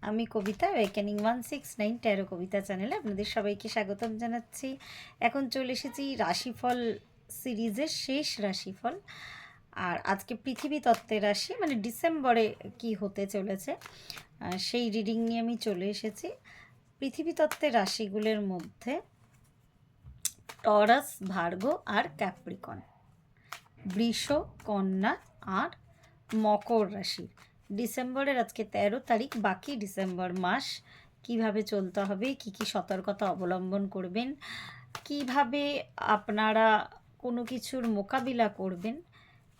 আমি কবিতা awakening 169 taro কবিতা চ্যানেলে আপনাদের সবাইকে স্বাগতম জানাচ্ছি। এখন চলে এসেছি রাশিফল সিরিজের শেষ রাশিফল। আর আজকে পৃথিবী তত্ত্বের রাশি মানে ডিসেম্বরে কি হতে চলেছে সেই রিডিং নিয়ে আমি চলে এসেছি। পৃথিবী তত্ত্বের রাশিগুলোর মধ্যে টরাস, ভার্গো আর ক্যাপ্রিকন, বৃষ, কন্যা আর মকর রাশি ডিসেম্বরের আজকে 13 তারিখ। বাকি ডিসেম্বর মাস কিভাবে চলতে হবে, কি কি সতর্কতা অবলম্বন করবেন, কিভাবে আপনারা কোনো কিছুর মোকাবিলা করবেন,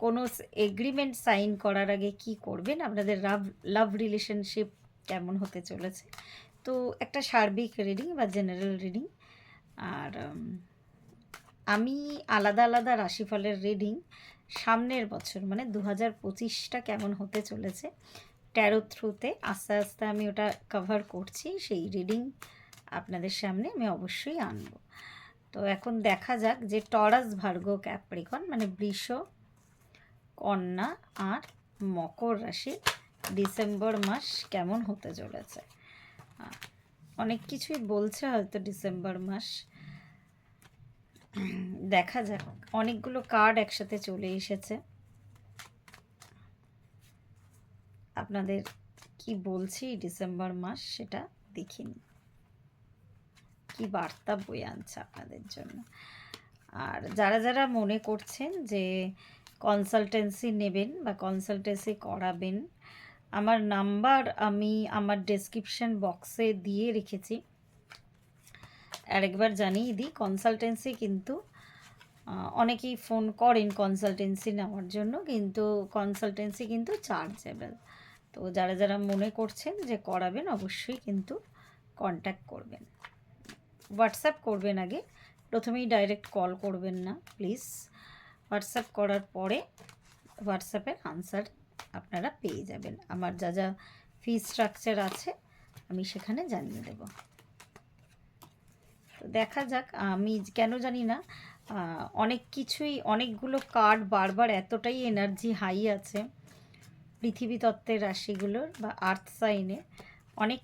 কোনো এগ্রিমেন্ট সাইন করার আগে কি করবেন, আপনাদের লাভ রিলেশনশিপ কেমন হতে চলেছে, তো একটা সার্বিক রিডিং বা জেনারেল রিডিং। আর আমি আলাদা আলাদা রাশিফলের রিডিং সামনের বছর মানে 2025টা কেমন হতে চলেছে ট্যারো থ্রুতে আস্তে আস্তে আমি ওটা কভার করছি, সেই রিডিং আপনাদের সামনে আমি অবশ্যই আনবো। তো এখন দেখা যাক যে টরাস, ভার্গো, ক্যাপ্রিকন মানে বৃষ, কন্যা আর মকর রাশি ডিসেম্বর মাস কেমন হতে চলেছে। অনেক কিছুই বলছে হয়তো ডিসেম্বর মাস, দেখা যাক। অনেকগুলো কার্ড একসাথে চলে এসেছে, আপনাদের কি বলছি ডিসেম্বর মাস সেটা দেখিনি, কি বার্তা বয়ে আনছে আপনাদের জন্য। আর যারা যারা মনে করছেন যে কনসালটেন্সি নেবেন বা কনসালটেন্সি করাবেন, আমার নাম্বার আমি আমার ডেসক্রিপশন বক্সে দিয়ে রেখেছি। আরেকবার জানিয়ে দিই, কনসালটেন্সি কিন্তু অনেকেই ফোন করেন কনসালটেন্সি নেওয়ার জন্য, কিন্তু কনসালটেন্সি কিন্তু চার্জেবল। তো যারা যারা মনে করছেন যে করাবেন অবশ্যই কিন্তু কন্ট্যাক্ট করবেন, হোয়াটসঅ্যাপ করবেন আগে, প্রথমেই ডাইরেক্ট কল করবেন না প্লিজ। হোয়াটসঅ্যাপ করার পরে হোয়াটসঅ্যাপের আনসার আপনারা পেয়ে যাবেন। আমার যা যা ফি স্ট্রাকচার আছে আমি সেখানে জানিয়ে দেব। তো দেখা যাক, আমি কেন জানি না অনেক কিছুই, অনেকগুলো কার্ড বারবার এতটাই এনার্জি হাই আছে পৃথিবী তত্ত্বের রাশিগুলোর বা আর্থ সাইনে, অনেক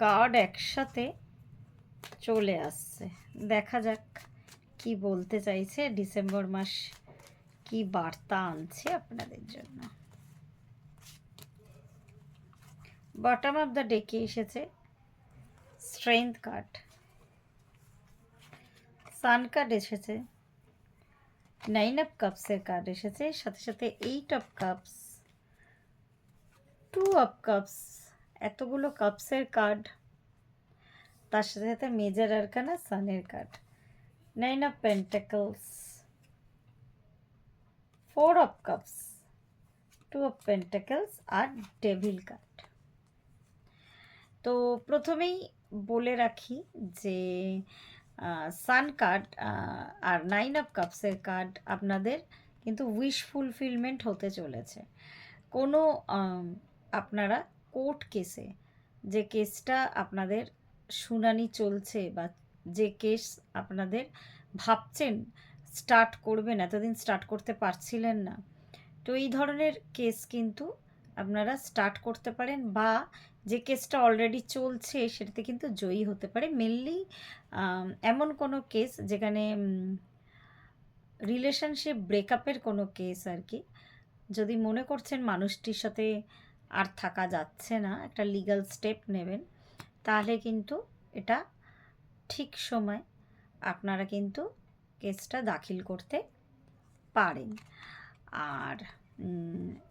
কার্ড একসাথে চলে আসছে। দেখা যাক কি বলতে চাইছে ডিসেম্বর মাস, কি বার্তা আনছে আপনাদের জন্য। বটম অফ দ্য ডেকে এসেছে স্ট্রেংথ কার্ড, সান কার্ড এসেছে, 9 অফ কাপসের কার্ড এসেছে, সাথে সাথে 8 অফ কাপস, 2 অফ কাপস, এতগুলো কাপসের কার্ড, তার সাথে সাথে মেজর আরকানা সানের card, 9 of pentacles, 4 of cups, 2 of pentacles আর ডেভিল কার্ড। তো প্রথমেই বলে রাখি যে সান কার্ড আর 9 অফ কাপসের কার্ড আপনাদের কিন্তু উইশ ফুলফিলমেন্ট হতে চলেছে। কোনো আপনারা কোর্ট কেসে, যে কেসটা আপনাদের শুনানি চলছে বা যে কেস আপনাদের ভাবছেন স্টার্ট করবেন, এতদিন স্টার্ট করতে পারছিলেন না, তো এই ধরনের কেস কিন্তু আপনারা স্টার্ট করতে পারেন, বা যে কেসটা অলরেডি চলছে সেটাতে কিন্তু জয়ী হতে পারে। মেনলি এমন কোনো কেস যেখানে রিলেশনশিপ ব্রেকআপের কোনো কেস আর কি, যদি মনে করছেন মানুষটির সাথে আর থাকা যাচ্ছে না, একটা লিগ্যাল স্টেপ নেবেন, তাহলে কিন্তু এটা ঠিক সময় আপনারা কিন্তু কেসটা দাখিল করতে পারেন। আর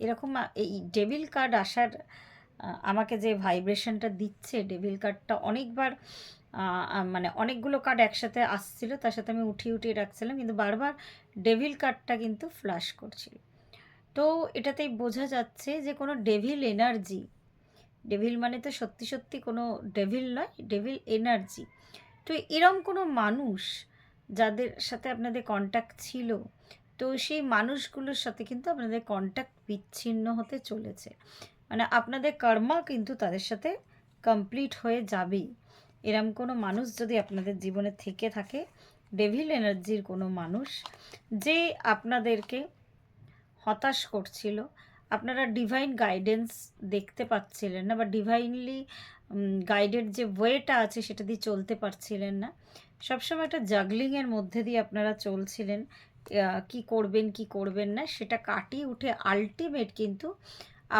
এরকম এই ডেভিল কার্ড আসার আমাকে যে ভাইব্রেশনটা দিচ্ছে, ডেভিল কার্ডটা অনেকবার মানে অনেকগুলো কার্ড একসাথে আসছিল, তার সাথে আমি উঠিয়ে উঠিয়ে রাখছিলাম, কিন্তু বারবার ডেভিল কার্ডটা কিন্তু ফ্ল্যাশ করছিল। তো এটাতেই বোঝা যাচ্ছে যে কোনো ডেভিল এনার্জি, ডেভিল মানে তো সত্যি সত্যি কোনো ডেভিল নয়, ডেভিল এনার্জি। তো এরম কোনো মানুষ যাদের সাথে আপনাদের কন্ট্যাক্ট ছিল, তো সেই মানুষগুলোর সাথে কিন্তু আপনাদের কন্ট্যাক্ট বিচ্ছিন্ন হতে চলেছে, মানে আপনাদের কর্মা কিন্তু তাদের সাথে কমপ্লিট হয়ে যাবেই। এরম কোনো মানুষ যদি আপনাদের জীবনে থেকে থাকে, ডেভিল এনার্জির কোনো মানুষ যে আপনাদেরকে হতাশ করছিল, আপনারা ডিভাইন গাইডেন্স দেখতে পাচ্ছিলেন না, বা ডিভাইনলি গাইডেড যে ওয়েটা আছে সেটা দিয়ে চলতে পারছিলেন না। সবসময় একটা জাগলিংয়ের মধ্যে দিয়ে আপনারা চলছিলেন, কি করবেন কি করবেন না সেটা কাটিয়ে উঠে আলটিমেট কিন্তু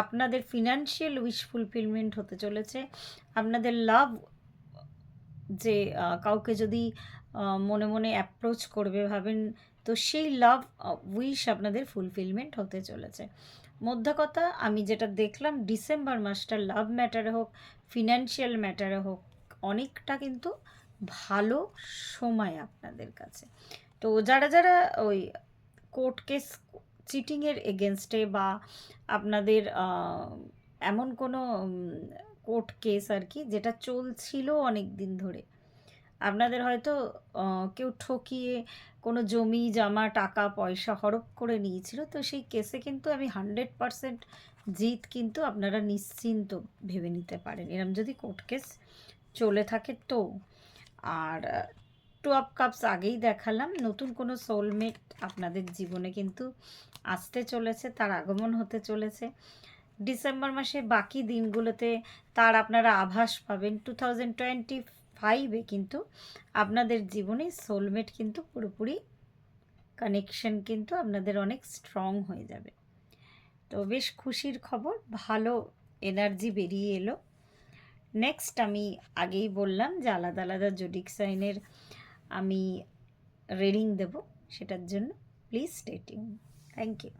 আপনাদের ফিনান্সিয়াল উইশ ফুলফিলমেন্ট হতে চলেছে। আপনাদের লাভ, যে কাউকে যদি মনে মনে অ্যাপ্রোচ করবে ভাবেন, তো সেই লাভ উইশ আপনাদের ফুলফিলমেন্ট হতে চলেছে। মোদ্দা কথা, আমি যেটা দেখলাম ডিসেম্বর মাসটা লাভ ম্যাটারে হোক, ফিনান্সিয়াল ম্যাটারে হোক, অনেকটা কিন্তু ভালো সময় আপনাদের কাছে। তো যারা যারা ওই কোর্ট কেস চিটিংয়ের এগেনস্টে, বা আপনাদের এমন কোনো কোর্ট কেস আর কি যেটা চলছিল অনেক দিন ধরে, আপনাদের হয়তো কেউ ঠকিয়ে কোনো জমি জমা টাকা পয়সা হড়প করে নিয়েছিল, তো সেই কেসে কিন্তু আমি 100% জিত কিন্তু আপনারা নিশ্চিন্ত ভেবে নিতে পারেন, এরম যদি কোর্ট কেস চলে থাকে তো। আর 2 অফ কাপস আগেই দেখালাম, নতুন কোনো সোলমেট আপনাদের জীবনে কিন্তু আসতে চলেছে, তার আগমন হতে চলেছে ডিসেম্বর মাসে। বাকি দিনগুলোতে তার আপনারা আভাস পাবেন। 2025-এ কিন্তু আপনাদের জীবনে সোলমেট কিন্তু পুরোপুরি কানেকশন কিন্তু আপনাদের অনেক স্ট্রং হয়ে যাবে। তো বেশ খুশির খবর, ভালো এনার্জি বেরিয়ে এলো। নেক্সট আমি আগেই বললাম যে আলাদা আলাদা জোডিক সাইনের আমি রিডিং দেব, সেটার জন্য please stay tune. Thank you.